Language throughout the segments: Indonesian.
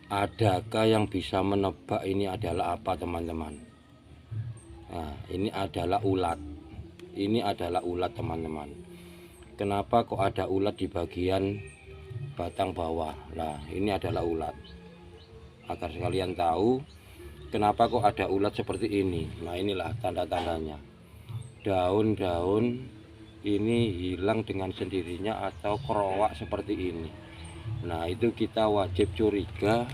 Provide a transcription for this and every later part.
adakah yang bisa menebak ini adalah apa, teman-teman? Nah, ini adalah ulat. Ini adalah ulat, teman-teman. Kenapa kok ada ulat di bagian batang bawah? Nah, ini adalah ulat. Agar kalian tahu kenapa kok ada ulat seperti ini. Nah, inilah tanda-tandanya. Daun-daun ini hilang dengan sendirinya atau kerowak seperti ini. Nah, itu kita wajib curiga.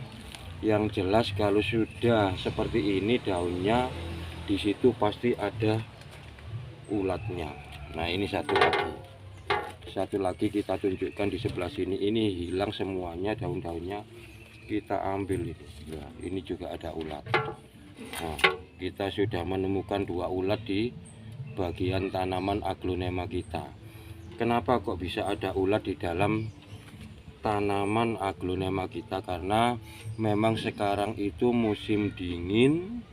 Yang jelas kalau sudah seperti ini daunnya, di situ pasti ada ulatnya. Nah, ini satu lagi kita tunjukkan di sebelah sini. Ini hilang semuanya daun-daunnya, kita ambil ini. Ya, ini juga ada ulat. Nah, kita sudah menemukan 2 ulat di bagian tanaman aglonema kita. Kenapa kok bisa ada ulat di dalam tanaman aglonema kita? Karena memang sekarang itu musim dingin.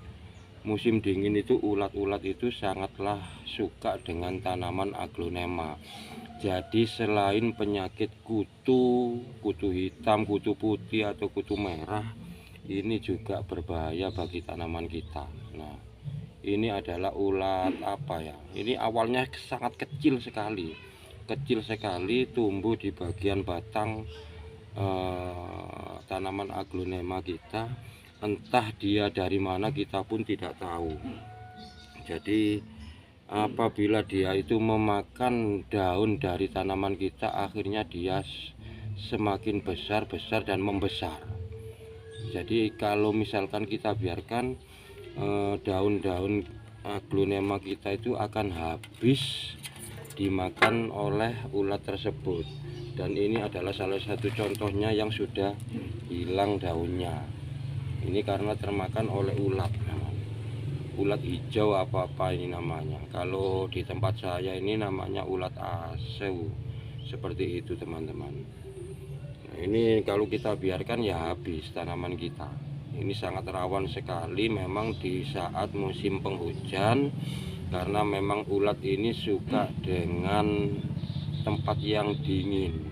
Musim dingin itu ulat-ulat itu sangatlah suka dengan tanaman aglonema. Jadi selain penyakit kutu hitam, kutu putih atau kutu merah, ini juga berbahaya bagi tanaman kita. Nah, ini adalah ulat apa ya? Ini awalnya sangat kecil sekali, tumbuh di bagian batang tanaman aglonema kita. Entah dia dari mana kita pun tidak tahu. Jadi apabila dia itu memakan daun dari tanaman kita, akhirnya dia semakin besar dan membesar. Jadi kalau misalkan kita biarkan daun-daun aglonema kita itu akan habis dimakan oleh ulat tersebut. Dan ini adalah salah satu contohnya yang sudah hilang daunnya. Ini karena termakan oleh ulat. Ulat hijau apa-apa ini namanya. Kalau di tempat saya ini namanya ulat asu. Seperti itu, teman-teman. Nah, ini kalau kita biarkan ya habis tanaman kita. Ini sangat rawan sekali memang di saat musim penghujan, karena memang ulat ini suka dengan tempat yang dingin.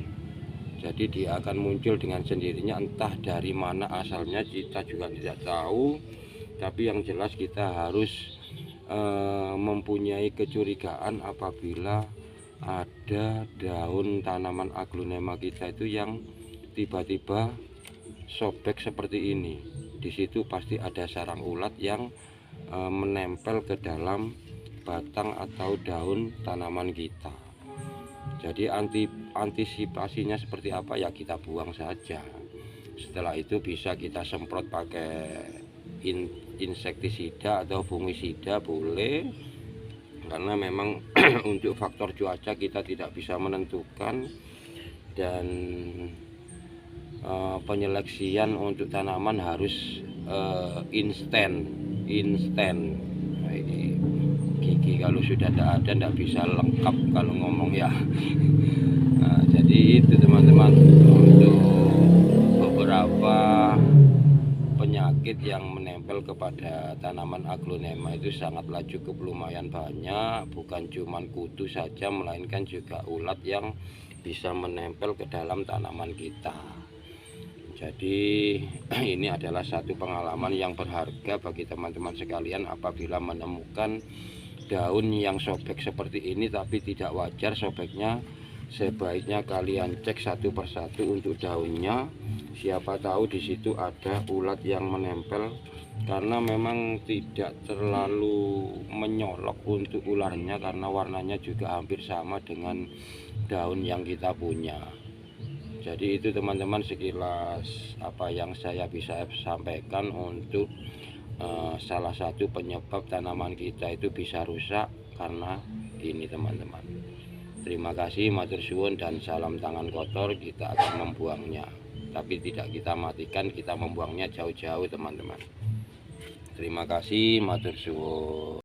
Jadi dia akan muncul dengan sendirinya, entah dari mana asalnya kita juga tidak tahu. Tapi yang jelas kita harus mempunyai kecurigaan apabila ada daun tanaman aglonema kita itu yang tiba-tiba sobek seperti ini. Di situ pasti ada sarang ulat yang menempel ke dalam batang atau daun tanaman kita. Jadi antisipasinya seperti apa ya, kita buang saja. Setelah itu bisa kita semprot pakai insektisida atau fungisida boleh, karena memang untuk faktor cuaca kita tidak bisa menentukan. Dan penyeleksian untuk tanaman harus instan. Nah, ini gigi kalau sudah tidak bisa lengkap kalau ngomong ya. Nah, jadi itu teman-teman, untuk beberapa penyakit yang menempel kepada tanaman aglonema itu sangatlah cukup lumayan banyak. Bukan cuma kutu saja, melainkan juga ulat yang bisa menempel ke dalam tanaman kita. Jadi ini adalah satu pengalaman yang berharga bagi teman-teman sekalian. Apabila menemukan daun yang sobek seperti ini tapi tidak wajar sobeknya, sebaiknya kalian cek satu persatu untuk daunnya. Siapa tahu di situ ada ulat yang menempel, karena memang tidak terlalu menyolok untuk ularnya, karena warnanya juga hampir sama dengan daun yang kita punya. Jadi itu teman-teman sekilas apa yang saya bisa sampaikan untuk salah satu penyebab tanaman kita itu bisa rusak karena ini, teman-teman. Terima kasih, matur suwun, dan salam tangan kotor. Kita akan membuangnya, tapi tidak kita matikan, kita membuangnya jauh-jauh, teman-teman. Terima kasih, matur suwun.